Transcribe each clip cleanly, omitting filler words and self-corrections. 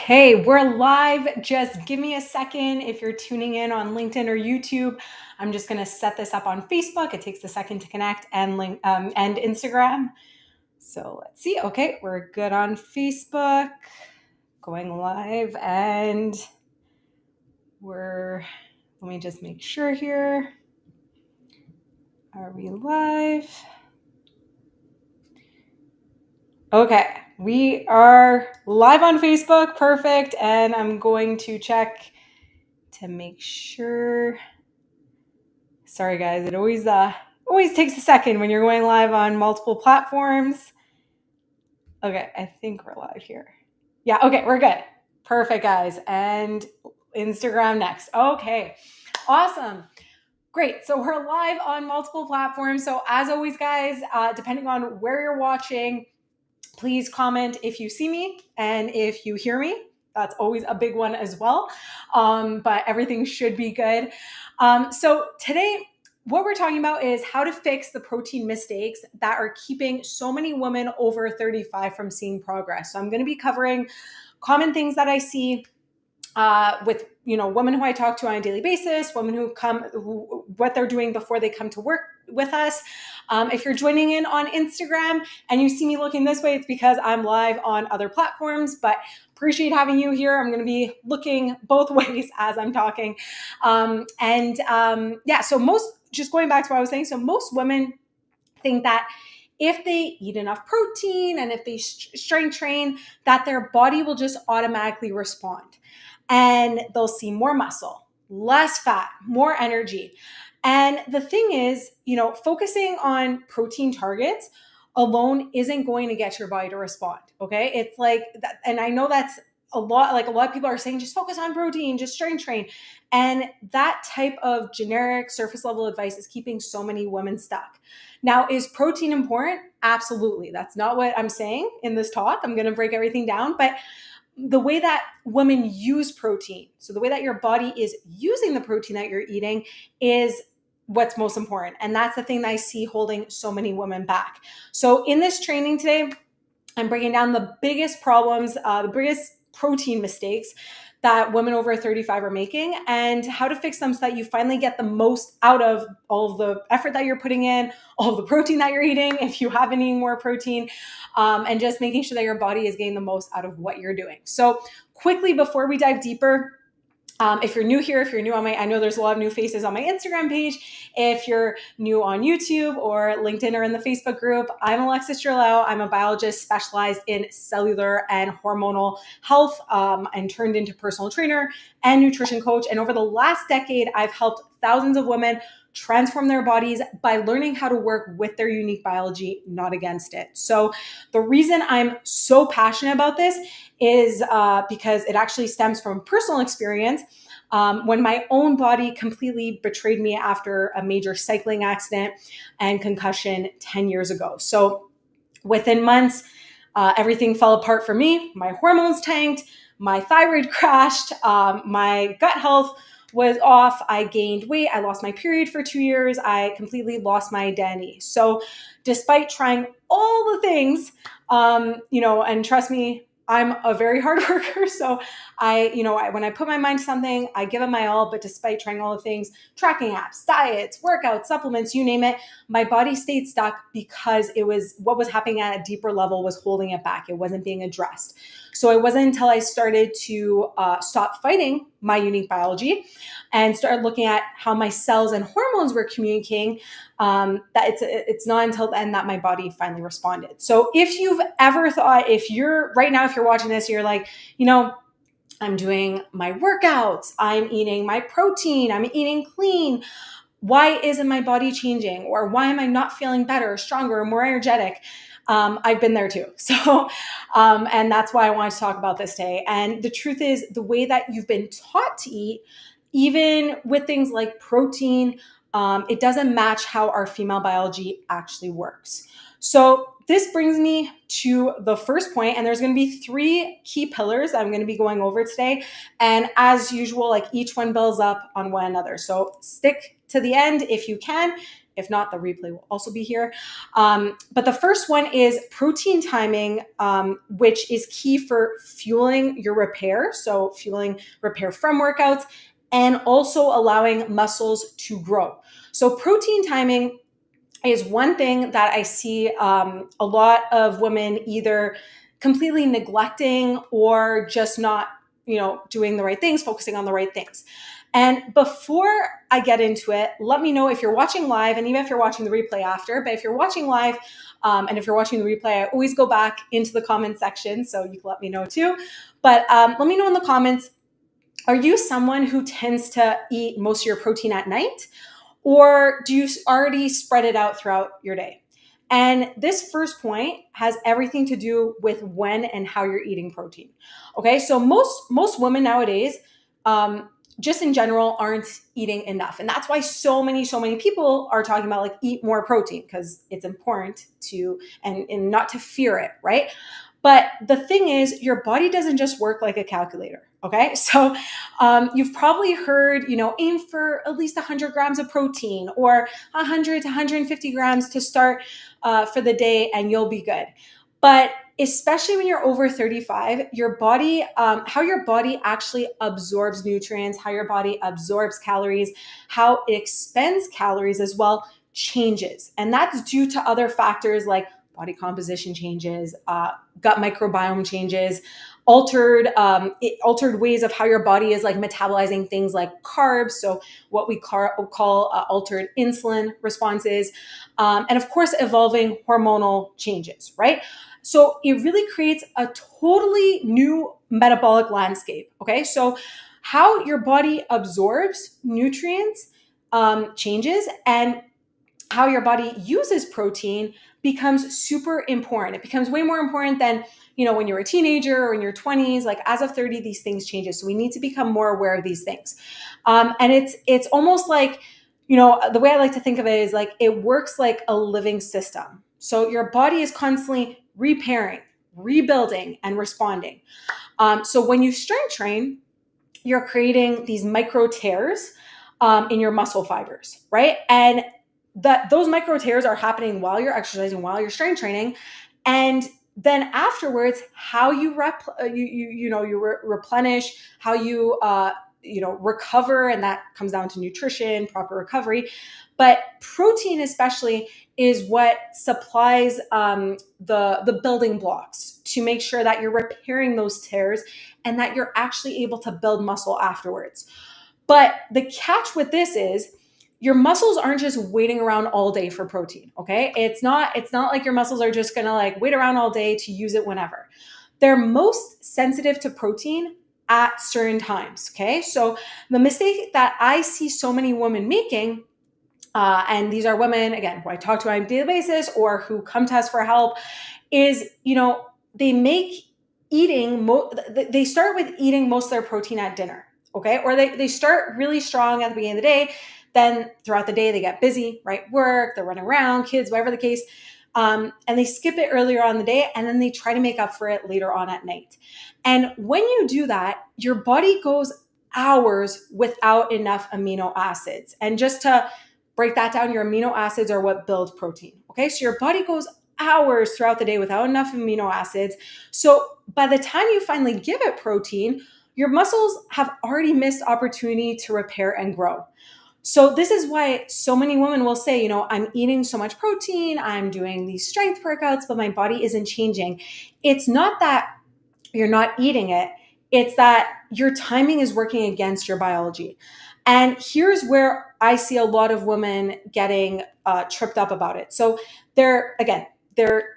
Okay, we're live. Just give me a second if you're tuning in on LinkedIn or YouTube. I'm just going to set this up on Facebook. It takes a second to connect and Instagram. So let's see. Okay, we're good on Facebook, going live, and let me just make sure here. Are we live? Okay, we are live on Facebook. Perfect. And I'm going to check to make sure. Sorry, guys. It always takes a second when you're going live on multiple platforms. Okay, I think we're live here. Yeah, okay, we're good. Perfect, guys. And Instagram next. Okay, awesome. Great. So we're live on multiple platforms. So as always, guys, depending on where you're watching, please comment if you see me and if you hear me. That's always a big one as well. But everything should be good. So today, what we're talking about is how to fix the protein mistakes that are keeping so many women over 35 from seeing progress. So I'm going to be covering common things that I see with women who I talk to on a daily basis, women what they're doing before they come to work with us. If you're joining in on Instagram and you see me looking this way, it's because I'm live on other platforms, but appreciate having you here. I'm going to be looking both ways as I'm talking. So just going back to what I was saying, so most women think that if they eat enough protein and if they strength train, that their body will just automatically respond and they'll see more muscle, less fat, more energy. And the thing is, focusing on protein targets alone isn't going to get your body to respond. Okay. It's like that. And I know that's a lot of people are saying, just focus on protein, just strength train. And that type of generic surface level advice is keeping so many women stuck. Now, is protein important? Absolutely. That's not what I'm saying in this talk. I'm going to break everything down, but the way that women use protein, so the way that your body is using the protein that you're eating is what's most important. And that's the thing that I see holding so many women back. So in this training today, I'm breaking down the biggest problems, the biggest protein mistakes that women over 35 are making and how to fix them so that you finally get the most out of all of the effort that you're putting in, all of the protein that you're eating, if you have been eating more protein, and just making sure that your body is getting the most out of what you're doing. So quickly, before we dive deeper, if you're new here, if you're new I know there's a lot of new faces on my Instagram page. If you're new on YouTube or LinkedIn or in the Facebook group, I'm Alexis Gerlau. I'm a biologist specialized in cellular and hormonal health, and turned into personal trainer and nutrition coach. And over the last decade, I've helped thousands of women transform their bodies by learning how to work with their unique biology, not against it. So the reason I'm so passionate about this is because it actually stems from personal experience. When my own body completely betrayed me after a major cycling accident and concussion 10 years ago. So within months, everything fell apart for me. My hormones tanked, my thyroid crashed, my gut health was off. I gained weight. I lost my period for 2 years. I completely lost my identity. So despite trying all the things, and trust me, I'm a very hard worker. So when I put my mind to something, I give it my all. But despite trying all the things, tracking apps, diets, workouts, supplements, you name it, my body stayed stuck because it was what was happening at a deeper level was holding it back. It wasn't being addressed. So it wasn't until I started to stop fighting my unique biology and started looking at how my cells and hormones were communicating that it's not until then that my body finally responded. So if you've ever thought, if you're watching this, you're like, I'm doing my workouts, I'm eating my protein, I'm eating clean. Why isn't my body changing? Or why am I not feeling better, stronger, or more energetic? I've been there too. So, and that's why I wanted to talk about this today. And the truth is, the way that you've been taught to eat, even with things like protein, it doesn't match how our female biology actually works. So this brings me to the first point, and there's going to be 3 key pillars I'm going to be going over today. And as usual, like each one builds up on one another. So stick to the end if you can. If not, the replay will also be here. But the first one is protein timing, which is key for fueling your repair. So fueling repair from workouts and also allowing muscles to grow. So protein timing is one thing that I see a lot of women either completely neglecting or just not, doing the right things, focusing on the right things. And before I get into it, let me know if you're watching live, and even if you're watching the replay after. But if you're watching live, and if you're watching the replay, I always go back into the comment section, so you can let me know too. But let me know in the comments, are you someone who tends to eat most of your protein at night? Or do you already spread it out throughout your day? And this first point has everything to do with when and how you're eating protein. Okay, so most women nowadays, just in general, aren't eating enough, and that's why so many people are talking about like eat more protein, because it's important to and not to fear it, right? But the thing is, your body doesn't just work like a calculator. Okay, so you've probably heard, aim for at least 100 grams of protein, or 100 to 150 grams to start for the day, and you'll be good. But especially when you're over 35, your body, how your body actually absorbs nutrients, how your body absorbs calories, how it expends calories as well, changes. And that's due to other factors like body composition changes, gut microbiome changes, altered ways of how your body is like metabolizing things like carbs. So what we call altered insulin responses, and of course, evolving hormonal changes, right? So it really creates a totally new metabolic landscape. Okay, so how your body absorbs nutrients changes, and how your body uses protein becomes super important. It becomes way more important than, when you're a teenager or in your 20s. Like as of 30, these things changes. So we need to become more aware of these things. And it's almost like, the way I like to think of it is like it works like a living system. So your body is constantly repairing, rebuilding, and responding. So when you strength train, you're creating these micro tears in your muscle fibers, right? And those micro tears are happening while you're exercising, while you're strength training, and then afterwards, how you replenish, how you recover, and that comes down to nutrition, proper recovery. But protein, especially, is what supplies the building blocks to make sure that you're repairing those tears and that you're actually able to build muscle afterwards. But the catch with this is, your muscles aren't just waiting around all day for protein, okay? It's not like your muscles are just gonna like wait around all day to use it whenever. They're most sensitive to protein at certain times, okay? So the mistake that I see so many women making, and these are women, again, who I talk to on a daily basis or who come to us for help, is, they they start with eating most of their protein at dinner, okay? Or they start really strong at the beginning of the day. Then throughout the day, they get busy, right? Work, they're running around, kids, whatever the case. And they skip it earlier on in the day, and then they try to make up for it later on at night. And when you do that, your body goes hours without enough amino acids. And just to break that down, your amino acids are what build protein, okay? So your body goes hours throughout the day without enough amino acids. So by the time you finally give it protein, your muscles have already missed opportunity to repair and grow. So this is why so many women will say, I'm eating so much protein, I'm doing these strength workouts, but my body isn't changing. It's not that you're not eating it. It's that your timing is working against your biology. And here's where I see a lot of women getting tripped up about it. So they're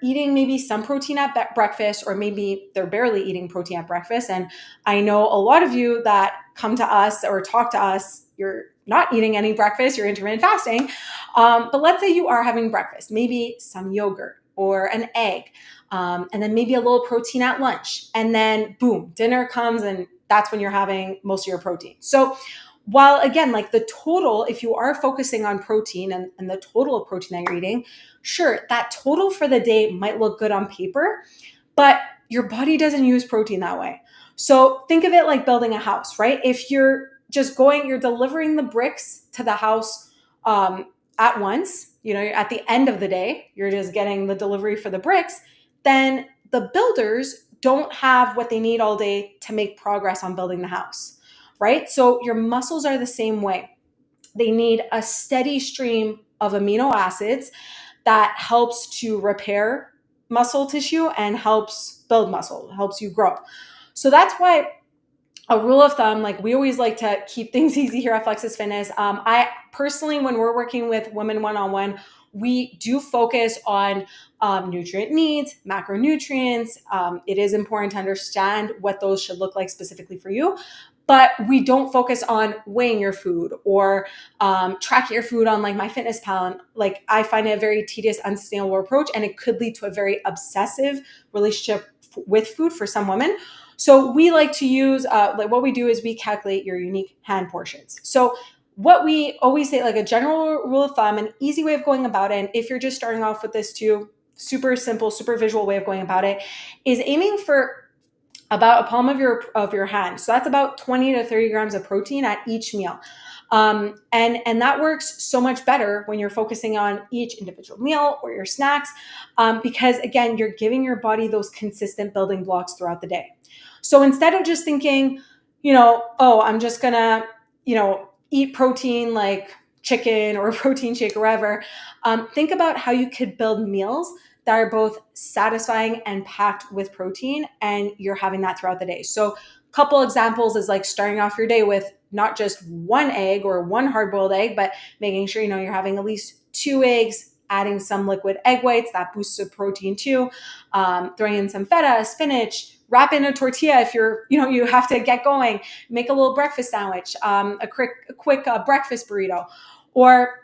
eating maybe some protein at breakfast, or maybe they're barely eating protein at breakfast. And I know a lot of you that come to us or talk to us, you're not eating any breakfast, you're intermittent fasting. But let's say you are having breakfast, maybe some yogurt or an egg, and then maybe a little protein at lunch. And then boom, dinner comes, and that's when you're having most of your protein. So while again, like the total, if you are focusing on protein and the total of protein that you're eating, sure, that total for the day might look good on paper, but your body doesn't use protein that way. So think of it like building a house, right? If you're just you're delivering the bricks to the house at once, at the end of the day, you're just getting the delivery for the bricks, then the builders don't have what they need all day to make progress on building the house, right? So your muscles are the same way. They need a steady stream of amino acids that helps to repair muscle tissue and helps build muscle, helps you grow. So that's why a rule of thumb, like we always like to keep things easy here at Flexus Fitness. I personally, when we're working with women one-on-one, we do focus on nutrient needs, macronutrients. It is important to understand what those should look like specifically for you, but we don't focus on weighing your food or tracking your food on like MyFitnessPal. Like I find it a very tedious, unsustainable approach, and it could lead to a very obsessive relationship with food for some women. So we like to use, like what we do is we calculate your unique hand portions. So what we always say, like a general rule of thumb, an easy way of going about it, and if you're just starting off with this too, super simple, super visual way of going about it, is aiming for about a palm of your hand. So that's about 20 to 30 grams of protein at each meal. And that works so much better when you're focusing on each individual meal or your snacks, because again, you're giving your body those consistent building blocks throughout the day. So instead of just thinking, oh, I'm just gonna, eat protein like chicken or a protein shake or whatever, think about how you could build meals that are both satisfying and packed with protein, and you're having that throughout the day. So a couple examples is like starting off your day with not just one egg or one hard-boiled egg, but making sure, you're having at least 2 eggs, adding some liquid egg whites, that boosts the protein too, throwing in some feta, spinach, wrap in a tortilla if you have to get going, make a little breakfast sandwich, a quick breakfast burrito, or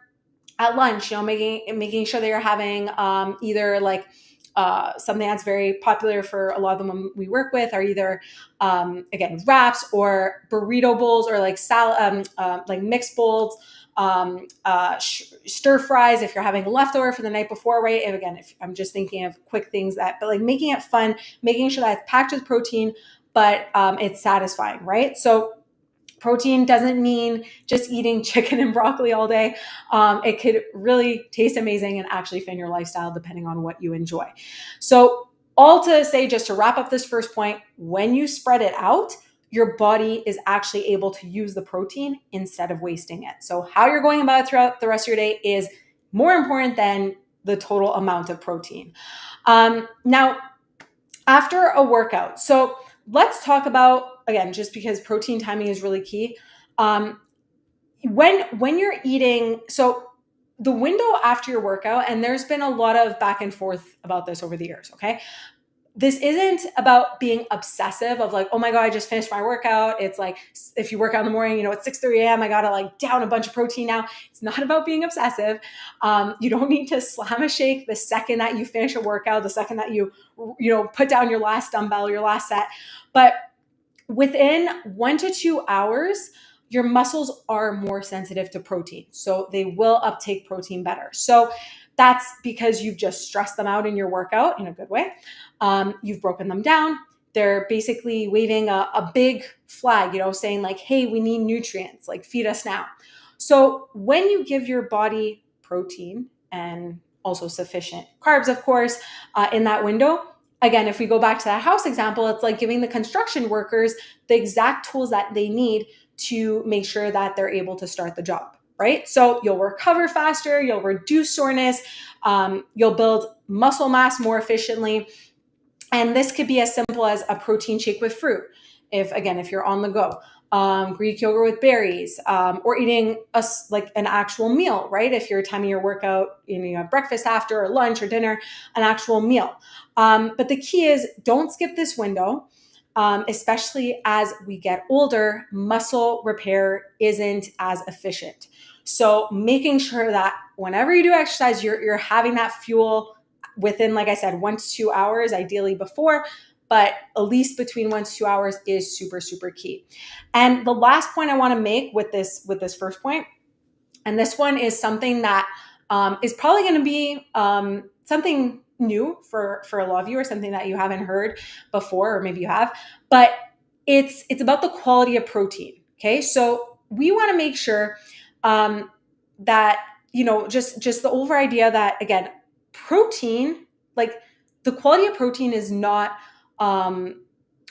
at lunch, making sure that you're having either like something that's very popular for a lot of the women we work with are either again wraps or burrito bowls or like salad, like mixed bowls, stir fries if you're having leftover for the night before, right? And again, if I'm just thinking of quick things but like making it fun, making sure that it's packed with protein, but it's satisfying, right? So protein doesn't mean just eating chicken and broccoli all day. It could really taste amazing and actually fit in your lifestyle depending on what you enjoy. So all to say, just to wrap up this first point, when you spread it out, your body is actually able to use the protein instead of wasting it. So how you're going about it throughout the rest of your day is more important than the total amount of protein. Now, after a workout, so let's talk about, again, just because protein timing is really key. When you're eating, so the window after your workout, and there's been a lot of back and forth about this over the years, okay? This isn't about being obsessive of like, oh my God, I just finished my workout. It's like, if you work out in the morning, it's 6:30 a.m. I got to like down a bunch of protein now. It's not about being obsessive. You don't need to slam a shake the second that you finish a workout, the second that you put down your last dumbbell, your last set. But within 1 to 2 hours, your muscles are more sensitive to protein. So they will uptake protein better. So that's because you've just stressed them out in your workout in a good way. You've broken them down. They're basically waving a big flag, saying like, hey, we need nutrients, like feed us now. So when you give your body protein and also sufficient carbs, of course, in that window, again, if we go back to that house example, it's like giving the construction workers the exact tools that they need to make sure that they're able to start the job, right? So you'll recover faster, you'll reduce soreness, you'll build muscle mass more efficiently. And this could be as simple as a protein shake with fruit. If you're on the go, Greek yogurt with berries, or eating an actual meal, right? If you're timing your workout, you have breakfast after or lunch or dinner, an actual meal. But the key is don't skip this window. Especially as we get older, muscle repair isn't as efficient. So making sure that whenever you do exercise, you're having that fuel within, like I said, 1 to 2 hours, ideally before, but at least between 1 to 2 hours is super, super key. And the last point I want to make with this first point, and this one is something that is probably going to be something new for a lot of you, or something that you haven't heard before, or maybe you have, but it's about the quality of protein. Okay. So we want to make sure that just the over idea that, again, protein, like the quality of protein is not um,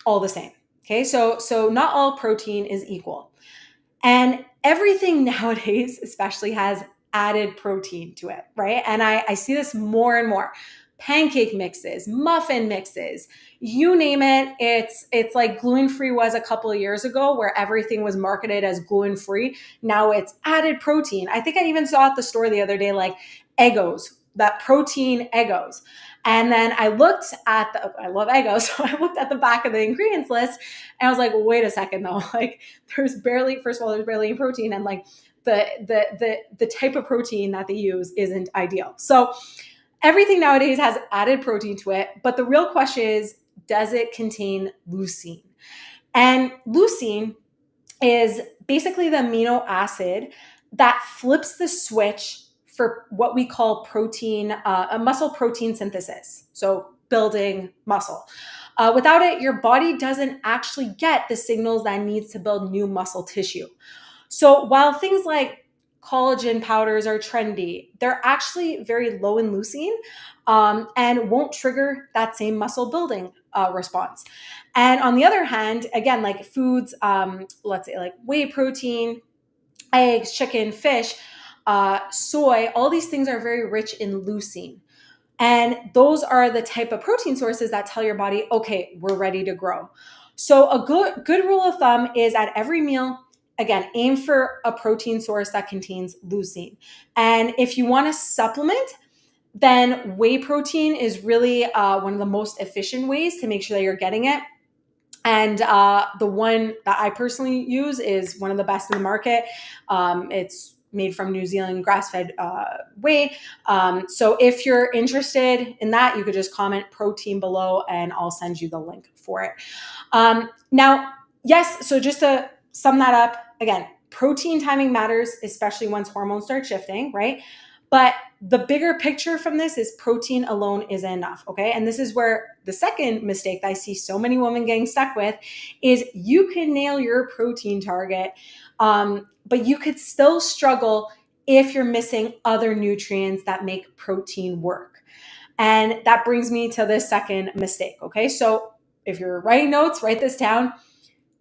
all the same. Okay, so not all protein is equal. And everything nowadays, especially, has added protein to it, right? And I see this more and more. Pancake mixes, muffin mixes, you name it. It's like gluten-free was a couple of years ago, where everything was marketed as gluten-free. Now it's added protein. I think I even saw at the store the other day, like Eggos, that protein Eggos. And then I looked at I love Eggos, so I looked at the back of the ingredients list and I was like, wait a second though, like there's barely, first of all, there's barely any protein, and like the type of protein that they use isn't ideal. So everything nowadays has added protein to it, but the real question is, does it contain leucine? And leucine is basically the amino acid that flips the switch for what we call protein, a muscle protein synthesis. So building muscle. Without it, your body doesn't actually get the signals that it needs to build new muscle tissue. So while things like collagen powders are trendy, they're actually very low in leucine, and won't trigger that same muscle building response. And on the other hand, again, like foods, let's say like whey protein, eggs, chicken, fish, soy, all these things are very rich in leucine. And those are the type of protein sources that tell your body, okay, we're ready to grow. So a good rule of thumb is at every meal, again, aim for a protein source that contains leucine. And if you want to supplement, then whey protein is really one of the most efficient ways to make sure that you're getting it. And the one that I personally use is one of the best in the market. It's made from New Zealand grass-fed whey. So if you're interested in that, you could just comment protein below and I'll send you the link for it. Now, yes, so just to sum that up, again, protein timing matters, especially once hormones start shifting, right? But the bigger picture from this is protein alone isn't enough, okay? And this is where the second mistake that I see so many women getting stuck with is you can nail your protein target, but you could still struggle if you're missing other nutrients that make protein work. And that brings me to the second mistake, okay? So if you're writing notes, write this down.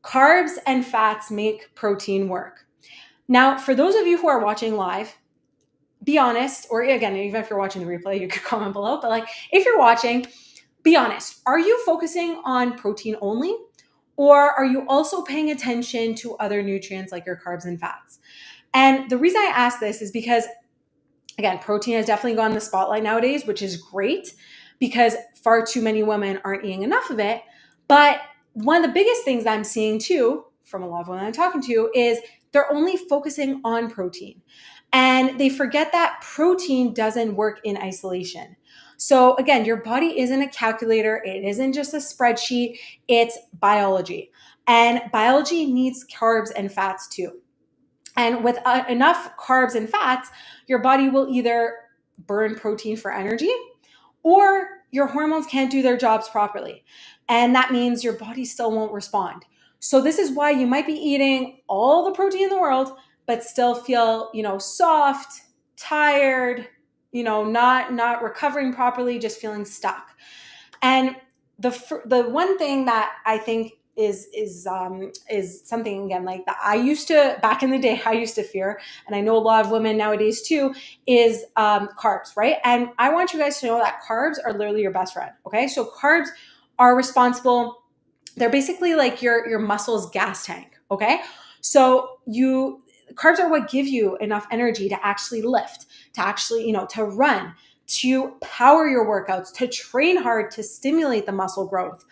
Carbs and fats make protein work. Now, for those of you who are watching live, be honest, or again, even if you're watching the replay, you could comment below, but like if you're watching, be honest. Are you focusing on protein only? Or are you also paying attention to other nutrients like your carbs and fats? And the reason I ask this is because, again, protein has definitely gone in the spotlight nowadays, which is great because far too many women aren't eating enough of it. But one of the biggest things I'm seeing too, from a lot of women I'm talking to, is they're only focusing on protein. And they forget that protein doesn't work in isolation. So again, your body isn't a calculator. It isn't just a spreadsheet. It's biology. And biology needs carbs and fats too. And with enough carbs and fats, your body will either burn protein for energy or your hormones can't do their jobs properly. And that means your body still won't respond. So this is why you might be eating all the protein in the world, but still feel, soft, tired, not recovering properly, just feeling stuck. And the one thing that I think is something, again, like that I used to, back in the day, I used to fear, and I know a lot of women nowadays too, is carbs, right? And I want you guys to know that carbs are literally your best friend, okay? So carbs are responsible. They're basically like your muscles gas tank, okay? So carbs are what give you enough energy to actually lift, to actually, to run, to power your workouts, to train hard, to stimulate the muscle growth.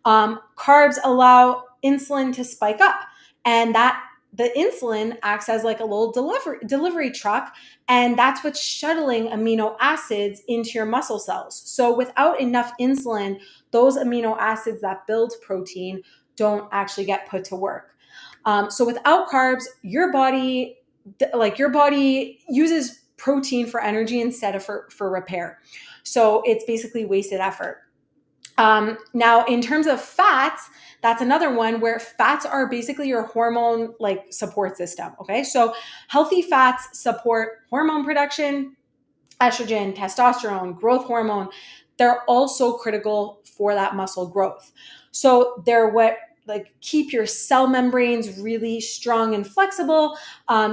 Carbs allow insulin to spike up, and that the insulin acts as like a little delivery truck, and that's what's shuttling amino acids into your muscle cells. So without enough insulin, those amino acids that build protein don't actually get put to work. So without carbs, your body uses protein for energy instead of for repair. So it's basically wasted effort. Now, in terms of fats, that's another one where fats are basically your hormone like support system. Okay. So healthy fats support hormone production, estrogen, testosterone, growth hormone. They're also critical for that muscle growth. So they're what like keep your cell membranes really strong and flexible,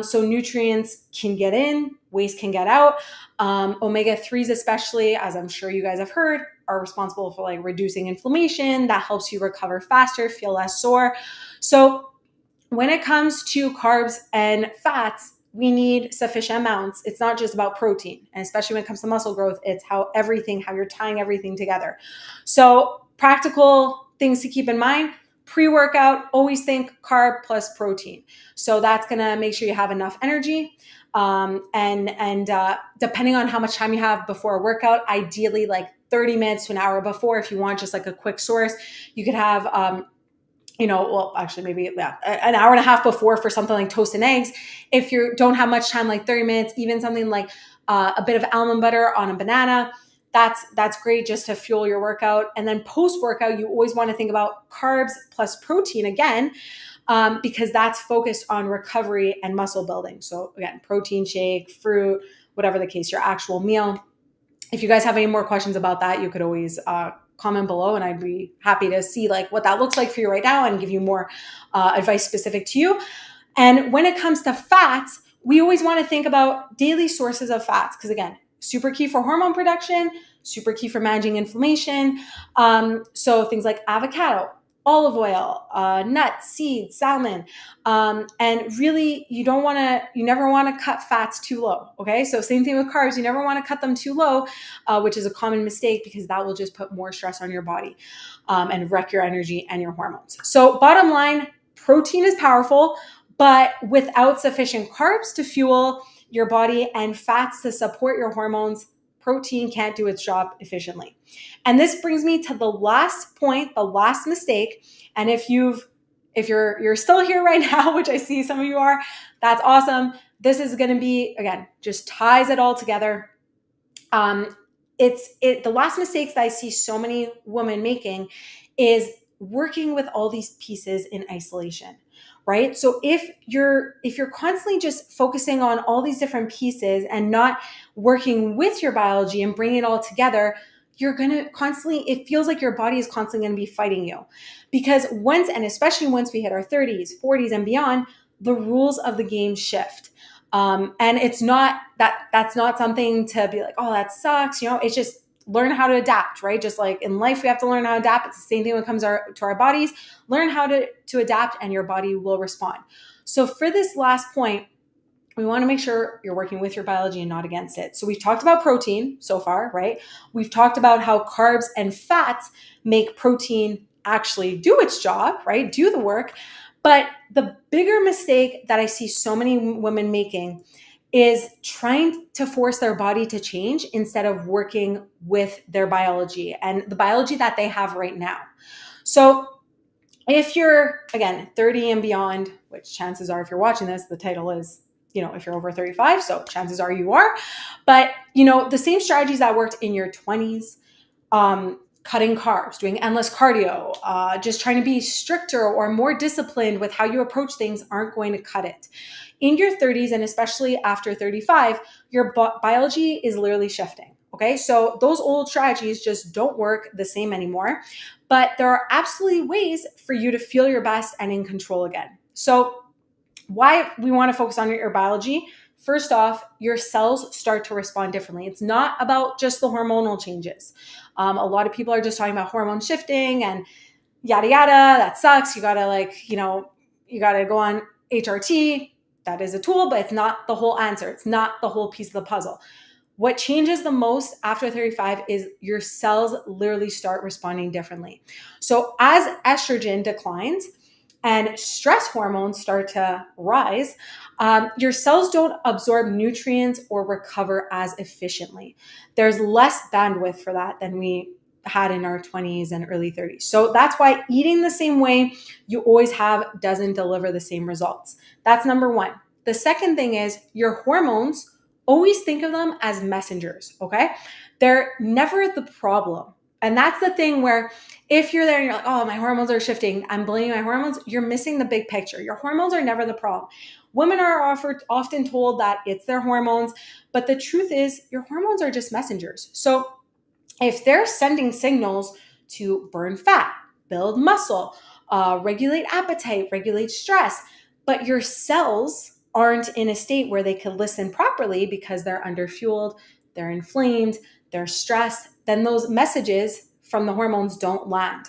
so nutrients can get in, waste can get out. Omega 3s, especially, as I'm sure you guys have heard, are responsible for like reducing inflammation. That helps you recover faster, feel less sore. So when it comes to carbs and fats, we need sufficient amounts. It's not just about protein. And especially when it comes to muscle growth, it's how you're tying everything together. So practical things to keep in mind. Pre-workout, always think carb plus protein. So that's going to make sure you have enough energy. And depending on how much time you have before a workout, ideally like 30 minutes to an hour before, if you want just like a quick source, you could have well, actually maybe an hour and a half before for something like toast and eggs. If you don't have much time, like 30 minutes, even something like a bit of almond butter on a banana, that's great just to fuel your workout. And then post-workout, you always want to think about carbs plus protein again, because that's focused on recovery and muscle building. So again, protein shake, fruit, whatever the case, your actual meal. If you guys have any more questions about that, you could always comment below, and I'd be happy to see like what that looks like for you right now and give you more advice specific to you. And when it comes to fats, we always want to think about daily sources of fats, because again, super key for hormone production, super key for managing inflammation. So things like avocado, olive oil, nuts, seeds, salmon. And really, you never want to cut fats too low. Okay. So same thing with carbs. You never want to cut them too low, which is a common mistake because that will just put more stress on your body, and wreck your energy and your hormones. So bottom line, protein is powerful, but without sufficient carbs to fuel your body and fats to support your hormones, protein can't do its job efficiently. And this brings me to the last point, the last mistake. And if you're still here right now, which I see some of you are, that's awesome. This is going to be, again, just ties it all together. The last mistakes that I see so many women making is working with all these pieces in isolation, right? So if you're constantly just focusing on all these different pieces and not working with your biology and bringing it all together, you're going to it feels like your body is constantly going to be fighting you, because especially once we hit our 30s, 40s and beyond, the rules of the game shift. And it's not that's not something to be like, oh, that sucks. It's just learn how to adapt, right? Just like in life, we have to learn how to adapt. It's the same thing when it comes to our bodies. Learn how to adapt and your body will respond. So for this last point, we want to make sure you're working with your biology and not against it. So we've talked about protein so far, right? We've talked about how carbs and fats make protein actually do its job, right? Do the work. But the bigger mistake that I see so many women making is trying to force their body to change instead of working with their biology and the biology that they have right now. So if you're, again, 30 and beyond, which chances are, if you're watching this, the title is, if you're over 35, so chances are you are. But, the same strategies that worked in your 20s, cutting carbs, doing endless cardio, just trying to be stricter or more disciplined with how you approach things aren't going to cut it. In your 30s, and especially after 35, your biology is literally shifting. Okay, so those old strategies just don't work the same anymore, but there are absolutely ways for you to feel your best and in control again. So why we want to focus on your biology? First off, your cells start to respond differently. It's not about just the hormonal changes. A lot of people are just talking about hormone shifting and yada, yada. That sucks. You got to go on HRT. That is a tool, but it's not the whole answer. It's not the whole piece of the puzzle. What changes the most after 35 is your cells literally start responding differently. So as estrogen declines and stress hormones start to rise, your cells don't absorb nutrients or recover as efficiently. There's less bandwidth for that than we had in our 20s and early 30s. So that's why eating the same way you always have doesn't deliver the same results. That's number one. The second thing is your hormones, always think of them as messengers, okay? They're never the problem. And that's the thing where if you're there and you're like, oh, my hormones are shifting, I'm blaming my hormones, you're missing the big picture. Your hormones are never the problem. Women are often told that it's their hormones, but the truth is your hormones are just messengers. So if they're sending signals to burn fat, build muscle, regulate appetite, regulate stress, but your cells aren't in a state where they can listen properly because they're underfueled, they're inflamed, they're stressed, then those messages from the hormones don't land.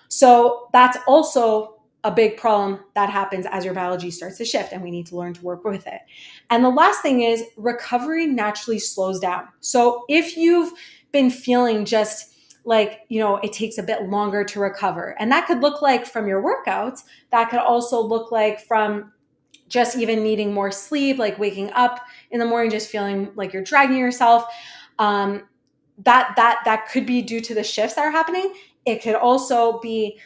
So that's also a big problem that happens as your biology starts to shift, and we need to learn to work with it. And the last thing is recovery naturally slows down. So if you've been feeling just like, it takes a bit longer to recover, and that could look like from your workouts, that could also look like from just even needing more sleep, like waking up in the morning just feeling like you're dragging yourself. That could be due to the shifts that are happening. It could also be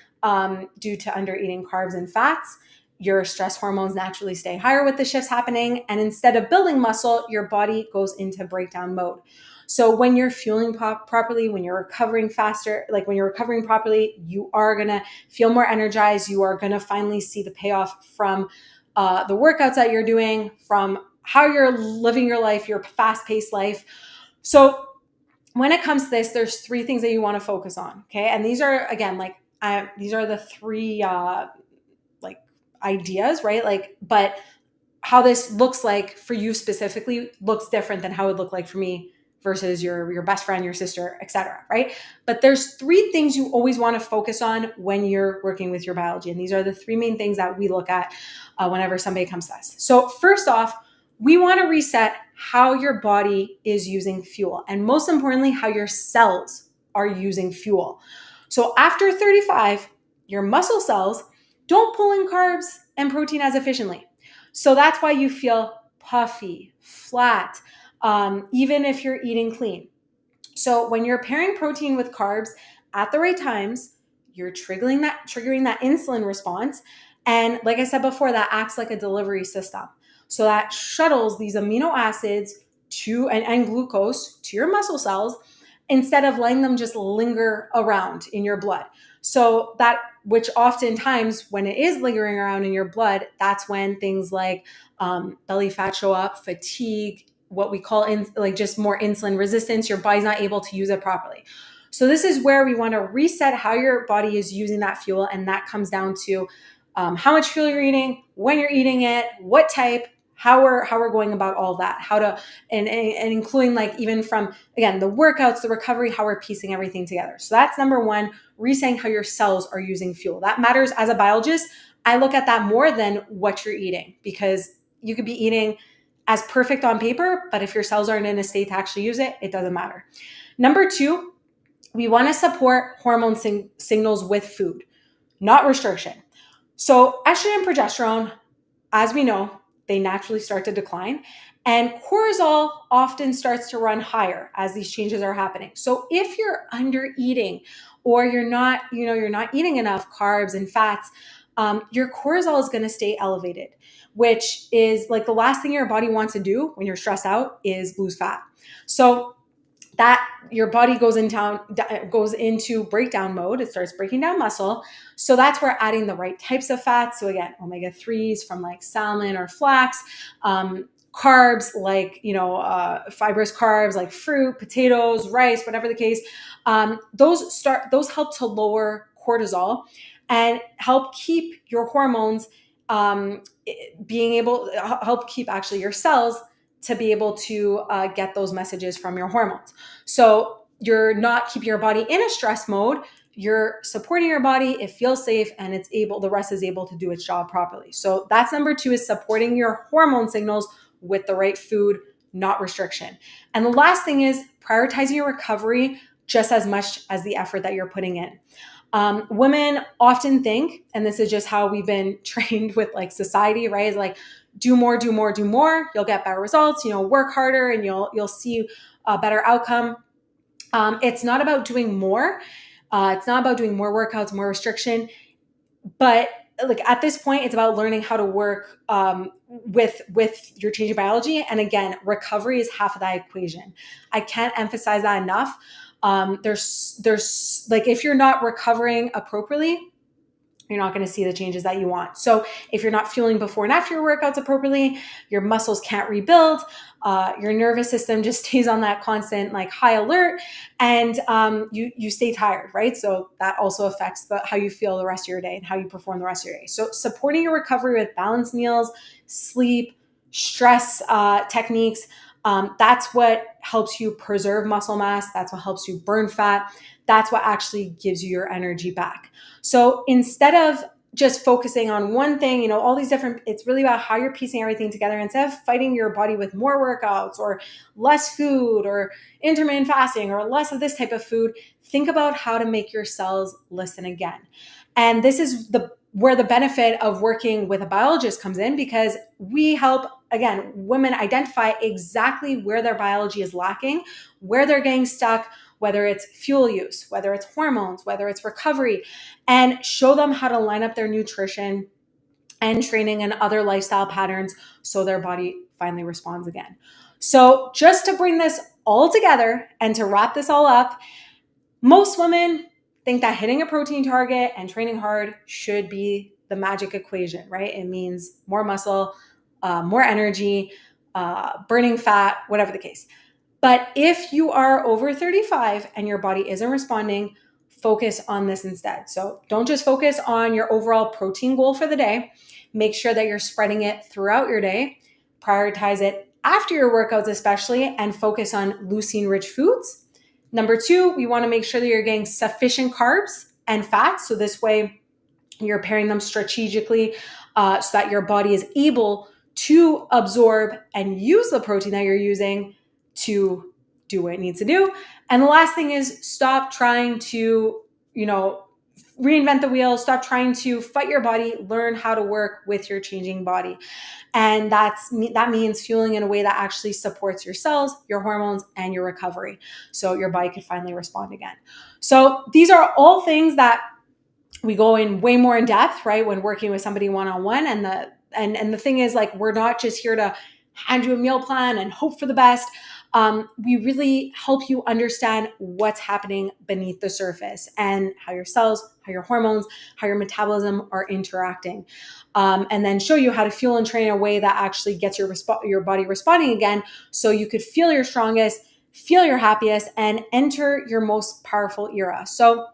due to under eating carbs and fats. Your stress hormones naturally stay higher with the shifts happening, and instead of building muscle, your body goes into breakdown mode. So when you're fueling properly, when you're recovering faster, like when you're recovering properly, you are gonna feel more energized. You are gonna finally see the payoff from the workouts that you're doing, from how you're living your life, your fast-paced life. So when it comes to this, there's three things that you want to focus on. Okay. And these are, again, these are the three, like ideas, right? Like, but how this looks like for you specifically looks different than how it would look like for me versus your best friend, your sister, etc. Right? But there's three things you always want to focus on when you're working with your biology. And these are the three main things that we look at whenever somebody comes to us. So first off, we want to reset how your body is using fuel, and most importantly, how your cells are using fuel. So after 35, your muscle cells don't pull in carbs and protein as efficiently. So that's why you feel puffy, flat, even if you're eating clean. So when you're pairing protein with carbs at the right times, you're triggering that insulin response. And like I said before, that acts like a delivery system. So that shuttles these amino acids and glucose to your muscle cells instead of letting them just linger around in your blood. So that, which oftentimes when it is lingering around in your blood, that's when things like belly fat show up, fatigue, what we call just more insulin resistance. Your body's not able to use it properly. So this is where we want to reset how your body is using that fuel. And that comes down to how much fuel you're eating, when you're eating it, what type, how we're going about all that, how to, and including like even from, again, the workouts, the recovery, how we're piecing everything together. So that's number one, resetting how your cells are using fuel. That matters as a biologist. I look at that more than what you're eating, because you could be eating as perfect on paper, but if your cells aren't in a state to actually use it, it doesn't matter. Number two, we want to support hormone signals with food, not restriction. So estrogen and progesterone, as we know, they naturally start to decline, and cortisol often starts to run higher as these changes are happening. So if you're under eating, or you're not eating enough carbs and fats, your cortisol is going to stay elevated, which is like the last thing your body wants to do when you're stressed out is lose fat. So that your body goes into breakdown mode. It starts breaking down muscle. So that's where adding the right types of fats. So again, omega-3s from like salmon or flax, carbs like, fibrous carbs like fruit, potatoes, rice, whatever the case. Those help to lower cortisol and help keep your hormones help keep actually your cells to be able to get those messages from your hormones. So you're not keeping your body in a stress mode. You're supporting your body. It feels safe, and the rest is able to do its job properly. So that's number two, is supporting your hormone signals with the right food, not restriction. And the last thing is prioritizing your recovery just as much as the effort that you're putting in. Women often think, and this is just how we've been trained with like society, right? Is like, do more, do more, do more. You'll get better results. Work harder, and you'll see a better outcome. It's not about doing more. It's not about doing more workouts, more restriction. But like at this point, it's about learning how to work with your changing biology. And again, recovery is half of that equation. I can't emphasize that enough. There's like, if you're not recovering appropriately, you're not going to see the changes that you want. So if you're not fueling before and after your workouts appropriately, your muscles can't rebuild. Your nervous system just stays on that constant like high alert, and you stay tired, right? So that also affects how you feel the rest of your day and how you perform the rest of your day. So supporting your recovery with balanced meals, sleep, stress techniques, that's what helps you preserve muscle mass. That's what helps you burn fat. That's what actually gives you your energy back. So instead of just focusing on one thing, all these different, it's really about how you're piecing everything together. Instead of fighting your body with more workouts or less food or intermittent fasting or less of this type of food, think about how to make your cells listen again. And this is where the benefit of working with a biologist comes in, because we help, again, women identify exactly where their biology is lacking, where they're getting stuck, whether it's fuel use, whether it's hormones, whether it's recovery, and show them how to line up their nutrition and training and other lifestyle patterns so their body finally responds again. So just to bring this all together and to wrap this all up, most women think that hitting a protein target and training hard should be the magic equation, right? It means more muscle, more energy, burning fat, whatever the case. But if you are over 35 and your body isn't responding, focus on this instead. So don't just focus on your overall protein goal for the day. Make sure that you're spreading it throughout your day. Prioritize it after your workouts especially, and focus on leucine-rich foods. Number 2, we want to make sure that you're getting sufficient carbs and fats. So this way you're pairing them strategically so that your body is able to absorb and use the protein that you're using to do what it needs to do. And the last thing is stop trying to, reinvent the wheel. Stop trying to fight your body. Learn how to work with your changing body. And that means fueling in a way that actually supports your cells, your hormones, and your recovery, so your body can finally respond again. So these are all things that we go in way more in depth, right, when working with somebody one-on-one. And the thing is, like, we're not just here to hand you a meal plan and hope for the best. We really help you understand what's happening beneath the surface and how your cells, how your hormones, how your metabolism are interacting. And then show you how to fuel and train in a way that actually gets your body responding again, so you could feel your strongest, feel your happiest, and enter your most powerful era. So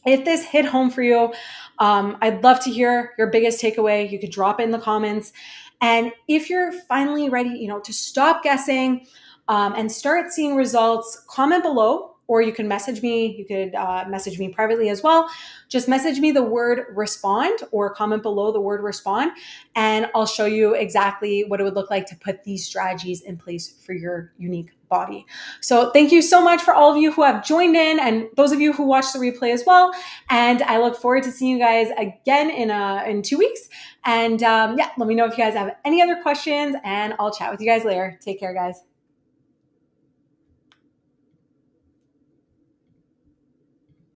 if this hit home for you, I'd love to hear your biggest takeaway. You could drop it in the comments. And if you're finally ready, to stop guessing and start seeing results, comment below, or you can message me. You could message me privately as well. Just message me the word respond, or comment below the word respond, and I'll show you exactly what it would look like to put these strategies in place for your unique body. So thank you so much for all of you who have joined in, and those of you who watch the replay as well. And I look forward to seeing you guys again in 2 weeks. And let me know if you guys have any other questions, and I'll chat with you guys later. Take care, guys.